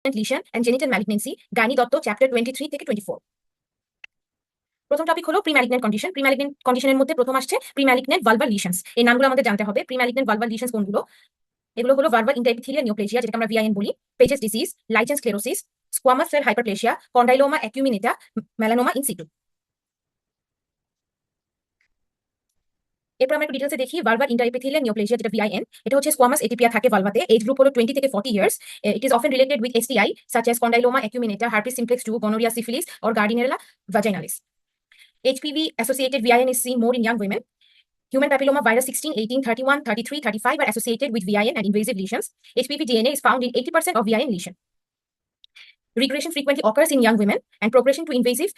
lesion and genital malignancy, gynae Dutta chapter 23 থেকে 24। প্রথম topic হলো প্রিম্যালিগনেন্ট কন্ডিশন। প্রিম্যালিগনেন্ট কন্ডিশনের মধ্যে প্রথম আসছে প্রিম্যালিগনেন্ট ভালভাল লিশনস। এই নামগুলো আমাদের জানতে হবে। প্রিম্যালিগনেন্ট ভালভাল লিশনস কোনগুলো? এগুলো হলো ভালভাল ইন্টারএপিথেলিয়াল নিওপ্লেজিয়া, যেটাকে আমরা ভিআইএন বলি, Paget's disease, lichen sclerosis, squamous cell hyperplasia, condyloma acuminata, melanoma in situ. এরপর আমরা একটু ডিটেলসে দেখি ভালভাল ইন্টারএপিথেলিয়াল নিওপ্লেজিয়া, যেটা ভিআইএন। এটা হচ্ছে স্কোয়ামাস এটিপিয়া থাকে ভালভাতে। এজ গ্রুপ হলো 20 থেকে 40 years. It is often related with STI such as condyloma acuminata, herpes simplex 2, gonorrhea, syphilis, or Gardnerella vaginalis. HPV associated VIN is seen more in young women. Human papilloma virus 16, 18, 31, 33, 35 are associated with VIN and invasive lesions. HPV DNA is found in 80% of VIN lesion. Regression frequently occurs in young women and progression to invasive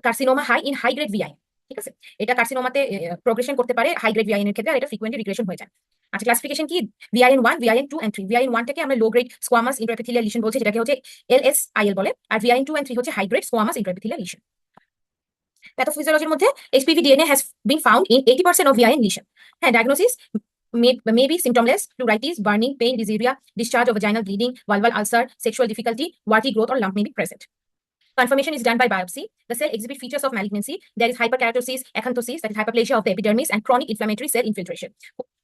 carcinoma high in high grade VIN. ঠিক আছে, এটা কার্সিনোমাতে progression করতে পারে high grade ভিআইএন এর ক্ষেত্রে, আর এটা frequently regression হয়ে যায়। আচ্ছা, ক্লাসিফিকেশন কি? ভিআইএন 1, ভিআইএন 2 এন্ড 3। ভিআইএন 1 থেকে আমরা low grade squamous intraepithelial lesion বলছি, যেটাকে হচ্ছে এলএসআইএল বলে, আর ভিআইএন 2 এন্ড 3 হচ্ছে high grade squamous intraepithelial lesion. প্যাথোফিজিওলজির মধ্যে HPV DNA has been found in 80% of VIN lesion. হ্যাঁ, diagnosis may be symptomless, pleuritis, burning, pain, dysuria, discharge of vaginal bleeding, vulval ulcer, sexual difficulty, warty growth or lump may be present. Confirmation is done by biopsy. The cell exhibit features of malignancy. There is hyperkeratosis, acanthosis, that is hyperplasia of the epidermis, and chronic inflammatory cell infiltration.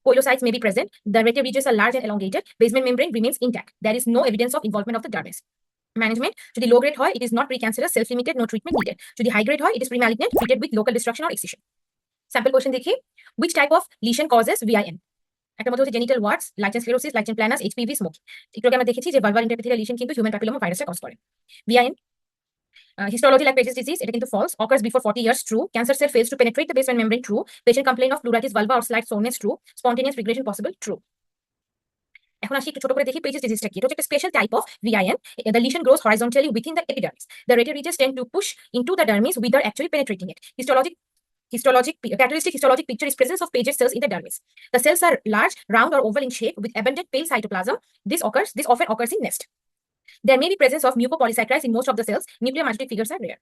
Poilocytes may be present. The rete ridges are large and elongated. Basement membrane remains intact. There is no evidence of involvement of the dermis. Management: যদি low grade হয়, it is not precancerous, self-limited, no treatment needed. যদি high grade হয়, it is pre-malignant, treated with local destruction or excision. Sample question দেখি, which type of lesion causes VIN? একটা মধ্যে হচ্ছে genital warts, lichen sclerosis, lichen planus, HPV, smoking. একটু আগে আমরা দেখেছি যে ভালভাল ইন্টারএপিথেলিয়াল লিশন কিন্তু হিউম্যান প্যাপিলোমা ভাইরাসে কজ করে। VIN histology like Paget's disease, এটা কিন্তু false, occurs before 40 years, true. Cancer cell fails to penetrate the basement membrane, true. Patient complain of pleuritis, vulva or slight soreness, true. Spontaneous regression possible, true. এখন আসি একটু ছোট করে দেখি pages ডিজিজটা কি। এটা হচ্ছে একটা special type of VIN. The lesion grows horizontally within the epidermis. The rete ridges tend to push into the dermis without actually penetrating it. Characteristic histologic picture is presence of Paget cells in the dermis. The cells are large, round or oval in shape with abundant pale cytoplasm. This often occurs in nest. There may be presence of mucopolysaccharides in most of the cells. Nuclear mitotic figures are rare.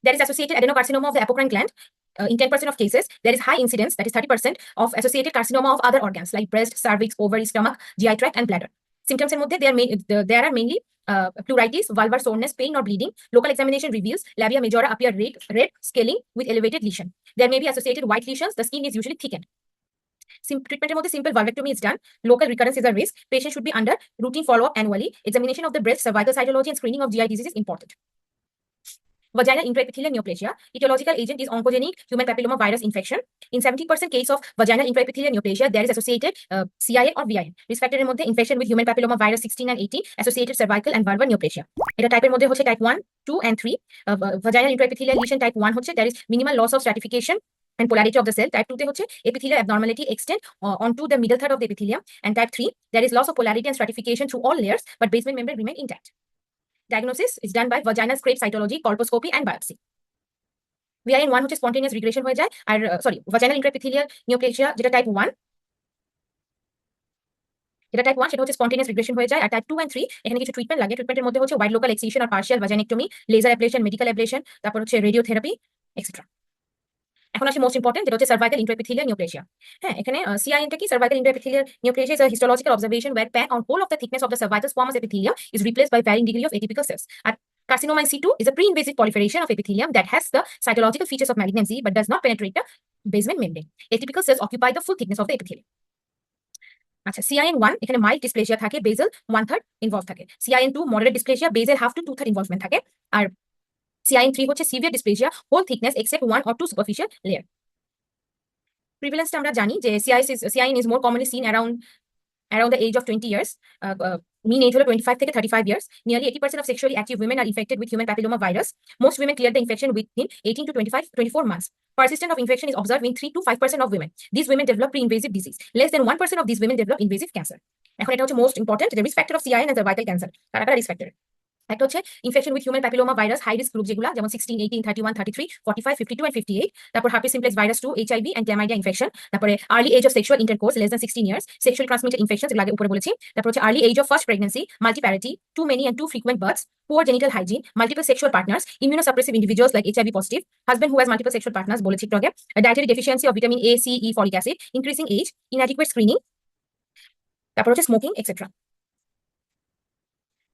There is associated adenocarcinoma of the apocrine gland. In 10% of cases, there is high incidence, that is 30%, of associated carcinoma of other organs like breast, cervix, ovary, stomach, GI tract, and bladder. Symptoms in mode there are mainly pleuritis, vulvar soreness, pain or bleeding. Local examination reveals labia majora appear red, scaling with elevated lesion. There may be associated white lesions. The skin is usually thickened. Treatment mode simple vulvectomy is done. Local recurrence is a risk. Patient should be under routine follow-up annually. Examination of the breast, cervical cytology, and screening of GI disease is important. Vaginal intraepithelial neoplasia. Etiological agent is oncogenic human papilloma virus infection. In 70% case of vaginal intraepithelial neoplasia, there is associated CIA or VIN. Risk factor এর মধ্যে infection with human papilloma virus 16 and 18, associated cervical and vulvar neoplasia. এটা টাইপের মধ্যে হচ্ছে type 1, 2 and 3. Vaginal intraepithelial lesion type 1 হচ্ছে there is minimal loss of stratification and polarity of the cell. Type 2 তে হচ্ছে epithelial abnormality extend onto the middle third of the epithelium. And type 3, there is loss of polarity and stratification through all layers, but basement membrane remain intact. Diagnosis is done by vaginal scrape cytology, colposcopy, and biopsy. VIN 1 হচ্ছে spontaneous regression হয়ে যায়, আর vaginal intraepithelial neoplasia যেটা type 1, সেটা হচ্ছে spontaneous regression হয়ে যায়। আর type 2 and 3 এখানে কিছু ট্রিটমেন্ট লাগে। ট্রিটমেন্টের মধ্যে হচ্ছে wide local excision or partial vaginectomy, laser ablation, medical ablation, তারপর হচ্ছে radiotherapy, etc. এখন আসি মোস্ট ইম্পর্টেন্ট, যেটা হচ্ছে সার্ভাইকাল ইন্ট্রাএপিথেলিয়াল নিওপ্লেজিয়া। হ্যাঁ, এখানে সিআইএনটা কি? Cervical intraepithelial neoplasia is a histological observation where pan on whole of the thickness of the cervical squamous epithelium is replaced by varying degree of atypical cells. And carcinoma in situ is a pre-invasive proliferation of epithelium that has the cytological features of malignancy but does not penetrate the basement membrane. Atypical cells occupy the full thickness of the epithelium. আচ্ছা, CIN1 এখানে mild dysplasia থাকে, বেজাল 1/3 involve থাকে। CIN2 moderate dysplasia, বেজাল 1/2 to 2/3 involvement থাকে। আর CIN3 হচ্ছে severe dysplasia, whole thickness except 1 or 2 superficial layer. Prevalence আমরা জানি যে CIN is more commonly seen around the age of 20 years. Mean age হলো 25 থেকে 35 years. Nearly 80% of sexually active women are infected with human papilloma virus. Most women clear the infection within 18 to 24 months. Persistence of infection is observed in 3 to 5% of women. These women develop pre-invasive disease. Less than 1% of these women develop invasive cancer. এখন এটা হচ্ছে most important, the risk factor of CIN and cervical cancer. কারা risk factor? একটা হচ্ছে infection with human papilloma virus high risk group, যেগুলো যেমন 16, 18, 31, 33, 45, 52 and 58. তারপর herpes simplex virus 2, HIV and chlamydia infection. তারপরে early age of sexual intercourse less than 16 years, sexually transmitted infection, যেগুলো আগে উপরে বলেছি। তারপর হচ্ছে early age of first pregnancy, multiparity, too many and too frequent births, poor genital hygiene, multiple sexual partners, immunosuppressive individuals like HIV positive, husband who has multiple sexual partners বলেছি একটু আগে, dietary deficiency of vitamin A, C, E, folic acid, increasing age, inadequate screening, তারপর হচ্ছে smoking, etc.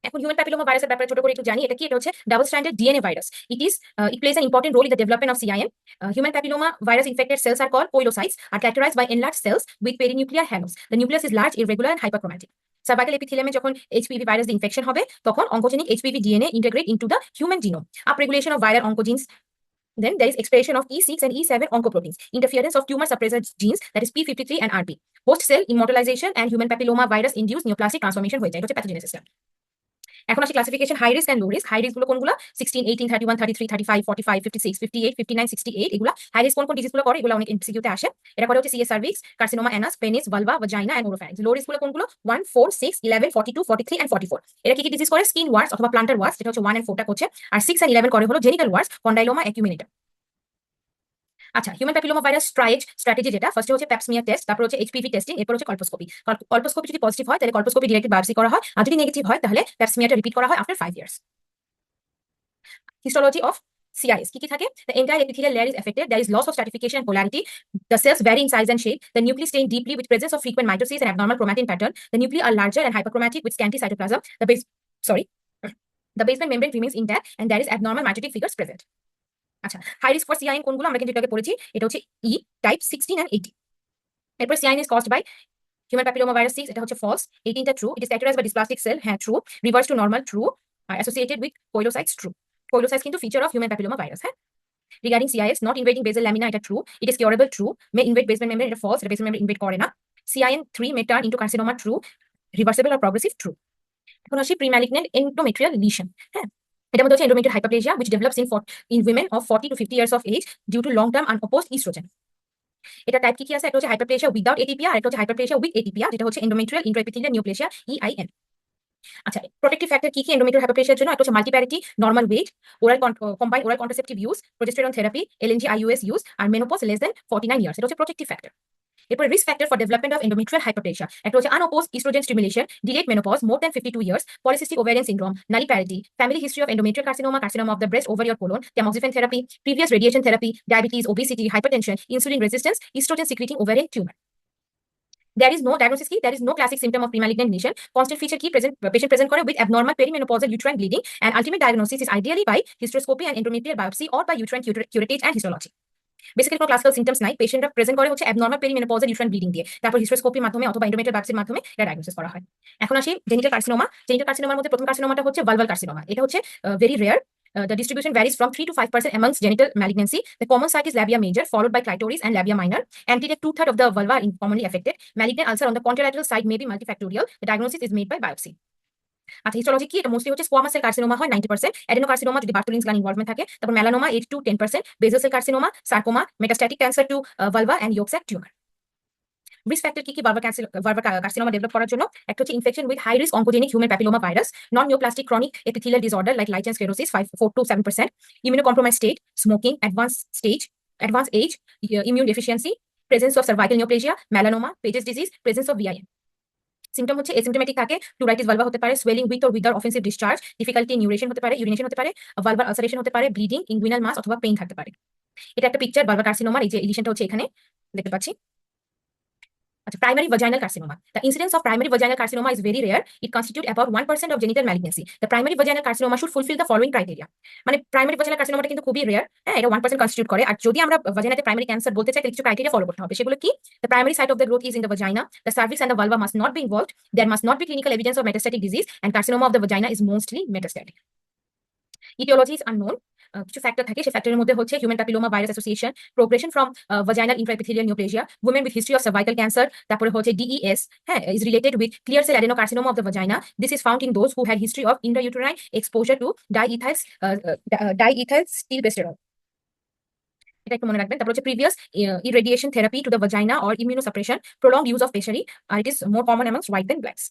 এখন human papilloma ভাইরাসের ব্যাপারে ছোট করে একটু জানি, এটা কি? এটা হচ্ছে double stranded DNA virus. It plays an important role in the development of CIN. Human papilloma virus infected cells are called poilocytes, are characterized by enlarged cells with perinuclear halos. The nucleus is large, irregular, and hyperchromatic. Cervical এপিথেলিয়ামে যখন HPV virus দিয়ে infection হবে, তখন oncogenic HPV DNA integrate into the human genome. Upregulation of viral oncogenes. Then there is expression of E6 and E7 oncoproteins, interference of tumor suppressor genes, that is P53 and RP, post cell immortalization and human papilloma virus induced neoplastic transformation হয়ে যায়। এটা হচ্ছে প্যাথোজেনেসিসটা। এখন আসি classification high risk and low risk. High risk গুলো কোনগুলো? 16, 18, 31, 33, 35, 45, 56, 58, 59, 68, এগুলা হাই রিস্ক। কোন কোন ডিজিজ গুলো করে? এগুলো অনেক এমসিকিউতে আসে। এটা করে হচ্ছে CS cervix, carcinoma anus, penis, vulva, vagina and oropharynx. Low risk গুলো কোনগুলো? 1, 4, 6, 11, 42, 43 এন্ড 44। এরা কি কি ডিজিজ করে? স্কিন ওয়ার্স অথবা প্লান্টার ওয়ার্স, যেটা হচ্ছে 1 and 4 টা করছে, আর 6 and 11 করে হলো জেনিটাল ওয়ার্স, কন্ডাইলোমা, অ্যাকিউমিনেটা। আচ্ছা, human papilloma virus triage strategy যেটা, ফার্স্টে হচ্ছে প্যাপসমিয়ার টেস্ট, তারপর হচ্ছে এইচপিভি টেস্টিং, এরপর হচ্ছে কল্পোস্কোপি। কল্পোস্কোপি যদি পজিটিভ হয় তাহলে কল্পোস্কোপি ডিরেক্টেড বায়োপসি করা হয়, আর যদি নেগেটিভ হয় তাহলে প্যাপসমিয়ারটা রিপিট করা হয় after 5 years. Histology of CIS কি কি থাকে? The entire epithelial layer is affected. There is loss of stratification and polarity. The cells vary in size and shape. The nuclei stain deeply with presence of frequent mitosis and abnormal chromatin pattern. The nuclei are larger and hyperchromatic with scanty cytoplasm. The basement membrane remains intact and there is abnormal mitotic figures present. আচ্ছা, high risk for cin কোনগুলো? আমরা কিন্তু এটাকে পড়েছি, এটা হচ্ছে E type 16 and 80। এরপর CIN is caused by human papilloma virus 6, এটা হচ্ছে ফলস। 18টা true. It is characterized by dysplastic cell, হ্যাঁ true. Reverse to normal, true. আর associated with koilocytes, true. Koilocytes কিন্তু feature of human papilloma virus, হ্যাঁ। Regarding CIS, not invading basal lamina, এটা true. It is curable, true. May invade basement membrane, এটা false. এটা basement membrane invade করে না। CIN 3 may turn into carcinoma, true. Reversible আর progressive, true. এখন আসি প্রিম্যালিগন্যান্ট endometrial lesion, হ্যাঁ। এটার মধ্যে হচ্ছে endometrial হাইপারপ্লেজিয়া which develops in women of 40 to 50 years of age due to long term unopposed estrogen. এটা টাইপ কি কি আছে? একটা হচ্ছে হাইপারপ্লেজিয়া উইদাউট এটিপিয়া, আর একটা হচ্ছে হাইপারপ্লেজিয়া উইথ এটিপিয়া, যেটা হচ্ছে এন্ডোমেট্রিয়াল ইন্ট্রাএপিথেলিয়াল নিওপ্লেজিয়া, EIN। আচ্ছা, প্রোটেক্টিভ ফ্যাক্টর কি কি এন্ডোমেট্রিয়াল হাইপারপ্লেজিয়ার জন্য? একটা হচ্ছে multiparity, normal weight, combined oral contraceptive use, progesterone therapy, LNG IUS use, আর মেনোপজ লেস দেন 49 ইয়ার্স। এটা হচ্ছে প্রোটেক্টিভ ফ্যাক্টর। এরপর risk factor for development of endometrial hyperplasia, একটা হচ্ছে unopposed oestrogen stimulation, delayed menopause, more than 52 years, polycystic ovarian syndrome, nulliparity, family history of endometrial carcinoma, carcinoma of the breast, ovary or colon, tamoxifen therapy, previous radiation therapy, diabetes, obesity, hypertension, insulin resistance, oestrogen secreting ovarian tumour. There is no diagnosis key. There is no classic symptom of premalignant lesion. Constant feature key patient present করে with abnormal perimenopausal uterine bleeding, and ultimate diagnosis is ideally by hysteroscopy and endometrial biopsy or by uterine curettage and histology. Basically কোনো classical symptoms নাই, পেশেন্টরা present করে হচ্ছে abnormal পেরিমেনোপজাল uterine bleeding দিয়ে, তারপর হিস্টোস্কোপির মাধ্যমে অথবা endometrial বায়োপসির মাধ্যমে এটা ডায়াগনোসিস করা হয়। এখন আসি জেনিটাল কার্সিনোমা। জেনিটাল কার্সিনোমার মধ্যে প্রথম কার্সিনোমাটা হচ্ছে ভালভাল কার্সিনোমা। এটা হচ্ছে very rare. The distribution varies from 3 to 5% amongst genital malignancy. The common site is labia major, followed by clitoris and labia minor. Anterior 2/3 of the vulva are commonly affected. Malignant ulcer on the contralateral side may be multifactorial. The diagnosis is made by biopsy. আচ্ছা, histology কি? এটা mostly হচ্ছে squamous cell carcinoma হয় 90%, adenocarcinoma যদি বার্থোলিনস gland involvement থাকে, তারপর melanoma 8 to 10%, basal cell carcinoma, sarcoma, metastatic cancer to vulva and yolk sac tumour. Risk factor কি কি ভালভা কার্সিনোমা ডেভেলপ করার জন্য? একটা হচ্ছে infection with high risk oncogenic human papilloma virus, non neoplastic chronic epithelial disorder like lichen sclerosis 4 to 7%, immunocompromise state, smoking, advance age, immune deficiency, presence of cervical neoplasia, melanoma, Paget's disease, presence of VIN। Symptom হচ্ছে এসিম্পটোমেটিক থাকে, pleuritis vulva হতে পারে, swelling with or without offensive discharge, difficulty in urination হতে পারে, ভালভার ulceration হতে পারে, bleeding, inguinal মাস অথবা pain থাকতে পারে। এটা একটা পিকচার ভালভার কার্সিনোমার, এই যে ইলিশনটা হচ্ছে এখানে দেখতে পাচ্ছি। আচ্ছা, primary ভাজাইনাল carcinoma. The incidence of primary vaginal carcinoma is very rare. It constitutes about 1% of genital malignancy. The primary vaginal carcinoma should fulfill the following criteria. মানে প্রাইমারি ভাজাইনাল কার্সিনোমাটা কিন্তু খুবই রেয়ার, হ্যাঁ, এটা 1% কনস্টিটিউট করে। আর যদি আমরা ভাজাইনাতে প্রাইমারি ক্যান্সার বলতে চাই তাহলে কিছু ক্রাইটেরিয়া ফলো করতে হবে। সেগুলো কি? The primary site of the growth is in the vagina. The cervix and the vulva must not be involved. There must not be clinical evidence of metastatic disease, and carcinoma of the vagina is mostly metastatic. Etiology is unknown. কিছু factor থাকে, সেই ফ্যাক্টরের মধ্যে হচ্ছে human papilloma virus association, progression from vaginal intraepithelial neoplasia, women with history of cervical cancer, তারপরে হচ্ছে DES, হ্যাঁ, is related with clear cell adenocarcinoma of the vagina. This is found in those who had history of intrauterine exposure to diethyl stilboestrol. এটা একটু মনে রাখবেন। তারপর হচ্ছে previous irradiation therapy to the vagina or immunosuppression, prolonged use of পেশারি, R it is more common amongst white than blacks.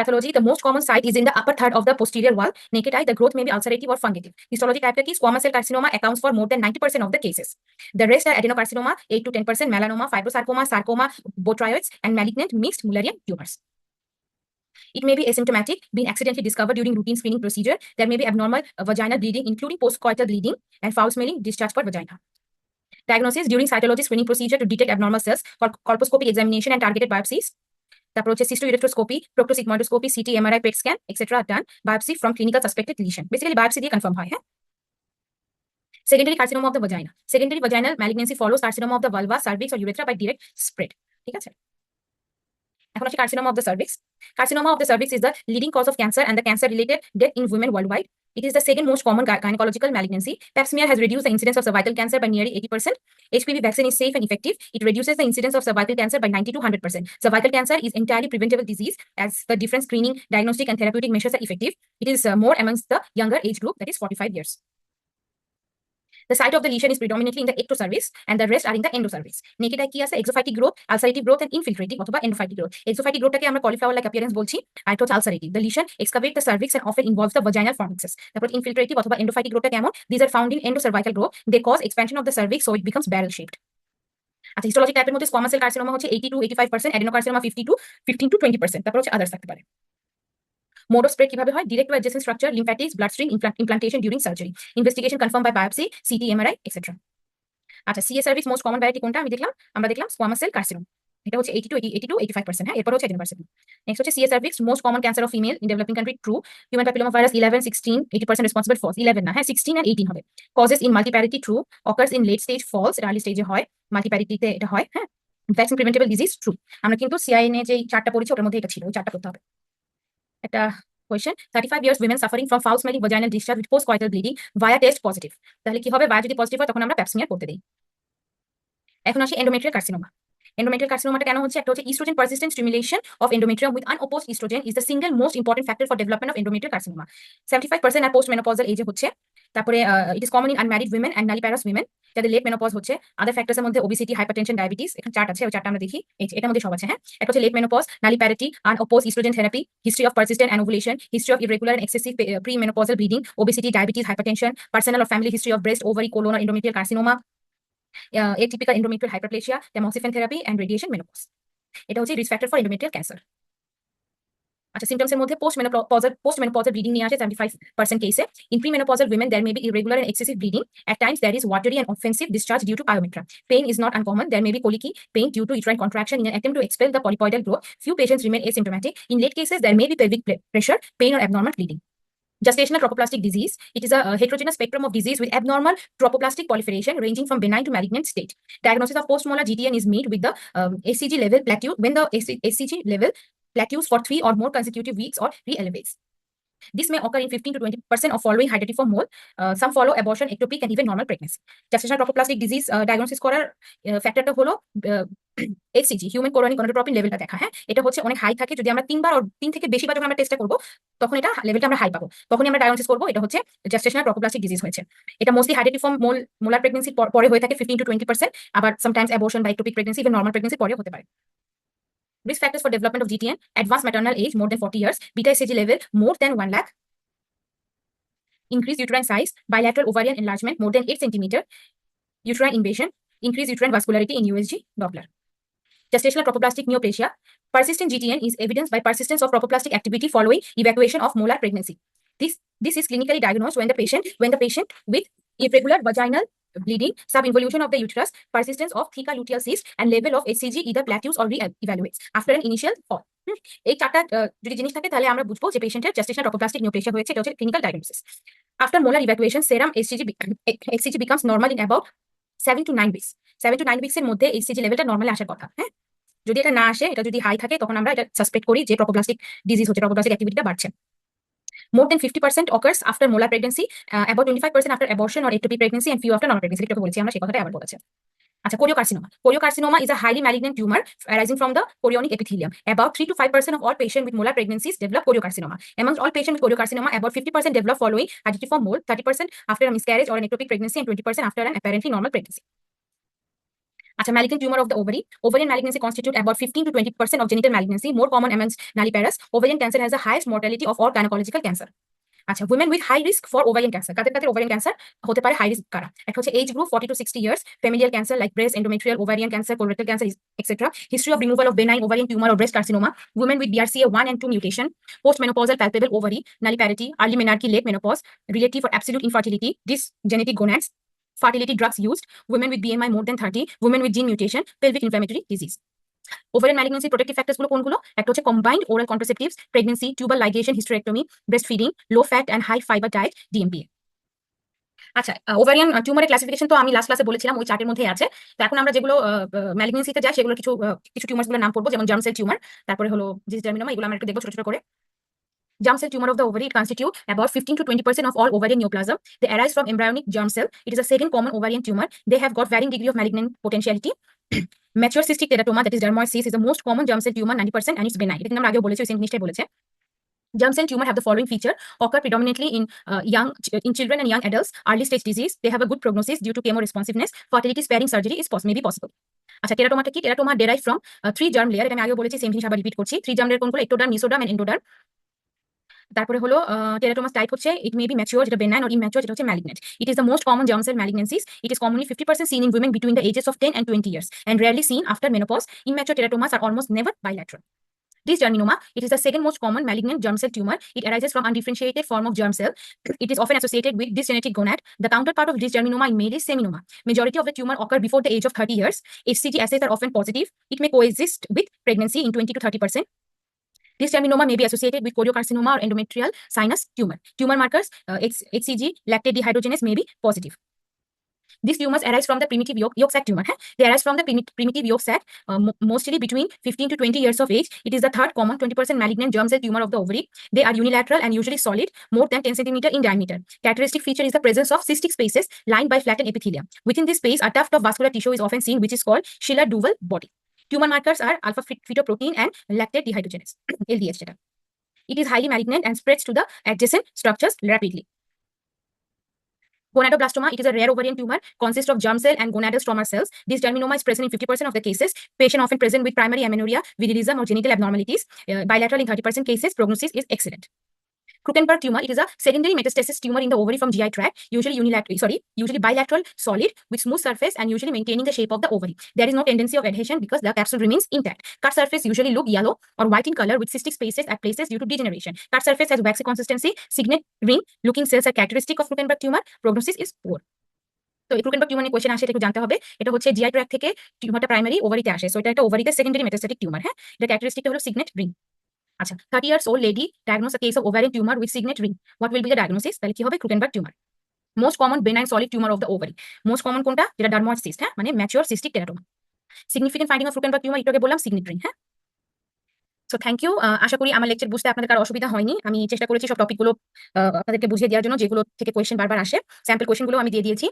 Pathology, the most common site is in the upper third of the posterior wall. Naked eye, the growth may be ulcerative or fungative. Histology type ki squamous cell carcinoma accounts for more than 90% of the cases. The rest are adenocarcinoma 8 to 10%, melanoma, fibrosarcoma, sarcoma, botryoids, and malignant mixed mullerian tumors. It may be asymptomatic, being accidentally discovered during routine screening procedure. There may be abnormal vaginal bleeding, including postcoital bleeding and foul-smelling discharge per vagina. Diagnosis during cytology screening procedure to detect abnormal cells, colposcopic examination and targeted biopsies. তারপর হচ্ছে cystourethroscopy, proctosigmoidoscopy, CT, MRI, PET scan etcetera done, biopsy from clinical suspected lesion. Basically biopsy দিয়ে confirm হয়। হ্যাঁ, secondary carcinoma of the vagina, secondary vaginal malignancy follows carcinoma of the vulva, cervix or urethra by direct spread. ঠিক আছে, এখন আসি carcinoma of the cervix. Carcinoma of the cervix is the leading cause of cancer and the cancer related death in women worldwide. It is the second most common gynecological malignancy. Pap smear has reduced the incidence of cervical cancer by nearly 80%. HPV vaccine is safe and effective. It reduces the incidence of cervical cancer by 90 to 100%. Cervical cancer is entirely preventable disease as the different screening, diagnostic and therapeutic measures are effective. It is more amongst the younger age group, that is 45 years. The site of the lesion is predominantly in the ectocervix and the rest are in the endocervix. Naked eye কি আছে? Exophytic growth, ulcerative growth and infiltrative অথবা endophytic growth. Exophytic growthটাকে আমরা cauliflower like appearance বলছি, আর এটা হচ্ছে ulcerative. The lesion excavate the cervix and often involves the vaginal formixes. তারপর infiltrative অথবা endophytic growthটা কেমন? These are found in endocervical growth. They cause expansion of the cervix so it becomes barrel shaped. আচ্ছা, histologic টাইপের মধ্যে squamous cell carcinoma হচ্ছে 80 to 85%, adenocarcinoma 15 to 20%. তারপর হচ্ছে others থাকতে পারে। Mode of spread কিভাবে হয়? Direct to adjacent structure, lymphatics, bloodstream implantation during surgery. Investigation confirmed by biopsy, CT, MRI, etc. আচ্ছা, CA service most common variety কোনটা আমরা দেখলাম স্কোয়ামাস সেল কার্সিনোম, এটা হচ্ছে 80 to 85%। হ্যাঁ, এরপর হচ্ছে এডেনোকার্সিনোম। নেক্সট হচ্ছে CA cervix most common cancer of female in developing country, true. Human papilloma virus 11, 16, 80% responsible, false. 11 না, হ্যাঁ 16 and 18 হবে। Causes in multiparity, true. Occurs in late stage, false. Early স্টেজে হয়, মাল্টিপ্যারিটিতে এটা হয়। হ্যাঁ, ভ্যাকসিন প্রিভেন্টেবল ডিজিজ, ট্রু। আমরা কিন্তু সিআইএনএ যে চারটা পড়েছি ওটার মধ্যে এটা ছিল, ওই চারটা করতে হবে। একটা question, 35 years women suffering from foul smelling vaginal discharge with postcoital bleeding via test positive। তাহলে কি হবে? ভায়া যদি পজিটিভ হয় তখন আমরা প্যাপ স্মিয়ার করতে দিই। এখন আসি এন্ডোমেট্রিয়াল কার্সিনোমা। এন্ডোমেট্রিয়াল কার্সিনোমাটা কেন হচ্ছে? একটা হচ্ছে estrogen persistent stimulation of endometrium with unopposed estrogen is the single most important factor for development of endometrial carcinoma. 75% আর পোস্ট মেনোপজাল এজে হচ্ছে। তারপরে it is common in unmarried women and nulliparous women যাদের late menopause হচ্ছে। Other ফ্যাক্টরসের মধ্যে obesity, hypertension, diabetes, এখানে chart আছে, ওই চার্টটা আমরা দেখি। এই যে এটার মধ্যে সব আছে। হ্যাঁ, একটা হচ্ছে late menopause, nulliparity, unopposed estrogen therapy, history of persistent anovulation, history of irregular and excessive premenopausal bleeding, obesity, diabetes, hypertension, personal or family history of breast, ovary, colon or endometrial carcinoma, atypical endometrial hyperplasia, tamoxifen therapy and radiation menopause. এটা হচ্ছে risk factor for endometrial cancer. আচ্ছা, সিমটমসের মধ্যে post-menopausal bleeding নিয়ে আসে 75% কেসে। In premenopausal women there may be irregular and excessive bleeding. At times there is watery and offensive discharge due to pyometra. Pain is not uncommon. There may be colicky pain due to uterine contraction in an attempt to expel the polypoidal growth. Few patients remain asymptomatic. In late cases there may be pelvic pressure, pain or abnormal bleeding. Gestational tropoplastic disease. It is a heterogeneous spectrum of disease with abnormal tropoplastic proliferation ranging from benign to malignant state. Diagnosis of postmolar GTN is made with the HCG level plateau when the HCG level plateaus for 3 or more consecutive weeks or re-elevates. This may occur in 15 to 20% of following hydatidiform mole. Some follow abortion, ectopic, and even normal pregnancy. Gestational tropoplastic disease diagnosis করার ফ্যাক্টরটা হলো HCG, human colonic গনাডোট্রপিন লেভেলটা দেখা। হ্যাঁ, এটা হচ্ছে অনেক high থাকে। যদি আমরা 3 বার or 3 থেকে বেশি বার যখন আমরা টেস্টটা করব তখন এটা লেভেলটা আমরা হাই পাবো, তখনই আমরা ডায়াগনোসিস করব এটা হচ্ছে গেস্টেশনাল ট্রপোপ্লাস্টিক ডিজিজ হয়েছে। এটা মোস্টলি হাইডাটিফর্ম মোলার প্রেগন্যান্সির পরে হয়ে থাকে 15 to 20%, আবার সামটাইমস অ্যাবর্শন বা একটোপিক প্রেগন্যান্সি, ইভেন নরমাল প্রেগন্যান্সির পরেও হতে পারে। Risk factors for development of GTN: advanced maternal age more than 40 years, beta HCG level more than 1 lakh, increased uterine size, bilateral ovarian enlargement more than 8 centimeter, uterine invasion, increased uterine vascularity in USG Doppler. Gestational tropoplastic neoplasia. Persistent GTN is evidenced by persistence of tropoplastic activity following evacuation of molar pregnancy. This is clinically diagnosed when the patient with irregular vaginal bleeding, subinvolution of the uterus, persistence of theca luteal cyst, and level of HCG either plateaus or re-evaluates after an initial fall. এই চারটা যদি জিনিস থাকে তাহলে আমরা বুঝবো যে পেশেন্টের gestational tropoplastic neoplasia হয়েছে। এটা হচ্ছে clinical diagnosis. After molar evacuation, serum HCG becomes normal in about 7 to 9 weeks. 7 to 9 weeks এর মধ্যে HCG লেভেলটা নরমালি আসার কথা। হ্যাঁ, যদি এটা না আসে, এটা যদি হাই থাকে, তখন আমরা এটা সাসপেক্ট করি যে ট্রপোপ্লাস্টিক ডিজিজ হচ্ছে, ট্রপোপ্লাস্টিক অ্যাক্টিভিটিটা বাড়ছে। More than 50% occurs after molar pregnancy, about 25% after abortion or ectopic pregnancy, and few after normal pregnancy. এটা বলেছি আমরা, সেই কথাটা আবার বলেছে। আচ্ছা, choriocarcinoma. Choriocarcinoma is a highly malignant tumor arising from the chorionic epithelium. About 3 to 5% of all patients with molar pregnancies develop choriocarcinoma. Amongst all patients with choriocarcinoma, about 50% develop following hydatidiform mole, 30% after a miscarriage or an ectopic pregnancy, and 20% after an apparently normal pregnancy. Acha, malignant tumor of the ovary. Ovarian malignancy constitute about 15 to 20% of genital malignancy, more common amongst nulliparous. Ovarian cancer has the highest mortality of all gynecological cancer. আচ্ছা, women with high risk for ovarian cancer. কাদের ovarian cancer হতে পারে high risk কারা? একটা হচ্ছে age group 40 to 60 years, familial cancer like breast, endometrial, ovarian cancer, colorectal cancer, etc. History of removal of benign ovarian tumor or breast carcinoma, women with BRCA1 and 2 mutation, postmenopausal palpable ovary, nulliparity, early menarche, late menopause, relative or absolute infertility, dysgenetic gonads, fertility drugs used, women with BMI more than 30, women with gene mutation, pelvic inflammatory disease. Ovarian malignancy protective ফ্যাক্টরসগুলো কোনগুলো? একটা হচ্ছে combined oral contraceptives, pregnancy, tubal ligation, hysterectomy, breast feeding, low fat and high fibre diet, DMPA. আচ্ছা, ovarian টিউমারের classification তো আমি last ক্লাসে বলেছিলাম, ওই চার্টের মধ্যেই আছে। তো এখন আমরা যেগুলো ম্যালিগনেন্সিতে যাই সেগুলো কিছু কিছু টিউমারসগুলোর নাম পড়বো, যেমন জার্ম সেল টিউমার, তারপরে হলো জিস জার্মিনোমা, এগুলো আমরা একটু দেখবো ছোট ছোট করে। Germ cell tumor of the ovary, it constitute about 15 to 20% of all ovarian neoplasm. They arise from embryonic germ cell. It is a second common ovarian tumor. They have got varying degree of malignant potentiality. Mature cystic teratoma, that is dermoid cyst, is the most common germ cell tumor, 90%, and it's benign. এটা কিন্তু আমরা আগেও বলেছি, ওই same জিনিসটাই বলেছে। Germ cell tumor have the following feature: occur predominantly in in children and young adults, early stage disease. They have a good prognosis due to chemo responsiveness. Fertility sparing surgery is may be possible. আচ্ছা, টেরাটোমাটা কি? Teratoma derive from 3 germ layer। এটা আমি আগেও বলেছি, same জিনিস আবার repeat করছি। 3 germ layer কোনগুলো? Ectoderm, mesoderm and endoderm. তারপরে হলো টেরাটোমাস টাইপ হচ্ছে ইট মে বি ম্যাচিওর, যেটা বেনাইন, অর ইম্যাচিওর, যেটা হচ্ছে malignant. It is the most common germ cell malignancies. It is commonly 50% seen in women between the ages of 10 and 20 years and rarely seen after menopause. Immature teratomas are almost never bilateral. Dysgerminoma, it is the second most common malignant germ cell tumor. It arises from undifferentiated form of germ cell. It is often associated with dysgenetic gonad. The counterpart of dysgerminoma in male is seminoma. Majority of the tumor occur before the age of 30 years. HCG assays are often positive. It may coexist with pregnancy in 20 to 30%. This germinoma may be associated with choriocarcinoma or endometrial sinus tumor. Tumor markers, HCG, lactate dehydrogenase may be positive. These tumors arise from the primitive yolk sac tumor. They arise from the primitive yolk sac, mostly between 15 to 20 years of age. It is the third common 20% malignant germ cell tumor of the ovary. They are unilateral and usually solid, more than 10 centimeter in diameter. Characteristic feature is the presence of cystic spaces lined by flattened epithelium. Within this space, a tuft of vascular tissue is often seen, which is called Schiller-Duval body. Tumor markers are alpha fetoprotein and lactate dehydrogenase, LDH data. It is highly malignant and spreads to the adjacent structures rapidly. Gonadoblastoma, it is a rare ovarian tumor, consists of germ cell and gonadal stroma cells. This germinoma is present in 50% of the cases. Patient often present with primary amenorrhea, virilism, or genital abnormalities. Bilateral in 30% cases. Prognosis is excellent. Krukenberg tumor, it is a secondary metastasis tumor in the ovary from GI tract, usually bilateral, solid, with smooth surface and usually maintaining the shape of the ovary. There is no tendency of adhesion because the capsule remains intact. Cut surface usually look yellow or white in color with cystic spaces at places due to degeneration. Cut surface has waxy consistency. Signet ring looking cells are characteristic of Krukenberg tumor. Prognosis is poor. তো এই Krukenberg tumour নিয়ে question আসে, এটা একটু জানতে হবে। এটা হচ্ছে জিআই ট্র্যাক্ট থেকে টিউমারটা প্রাইমারি ওভারিতে আসে, সো এটা একটা ওভারিতে সেকেন্ডারি মেটাস্ট্যাটিক টিউমার। এটা ক্যারেক্টারিস্টিকটা হলো সিগনেট রিং। আচ্ছা, 30 years old lady diagnosed a case of ovarian tumor with signet ring. What will be the diagnosis? তাহলে কি হবে? Krukenberg tumor. Most common benign solid tumor of the ovary. Most common কোনটা? যেটা dermoid cyst, মানে mature cystic teratoma. Significant finding of Krukenberg tumor, এটাকে বললাম signet ring। So thank you. আশা করি আমার লেকচার বুঝতে আপনাদের কারো অসুবিধা হয়নি। আমি চেষ্টা করেছি সব টপিকগুলো আপনাদেরকে বুঝিয়ে দেওয়ার জন্য, যেগুলো থেকে কোয়েশ্চেন বারবার আসে। স্যাম্পল কোয়েশ্চেনগুলো আমি দিয়ে দিয়েছি।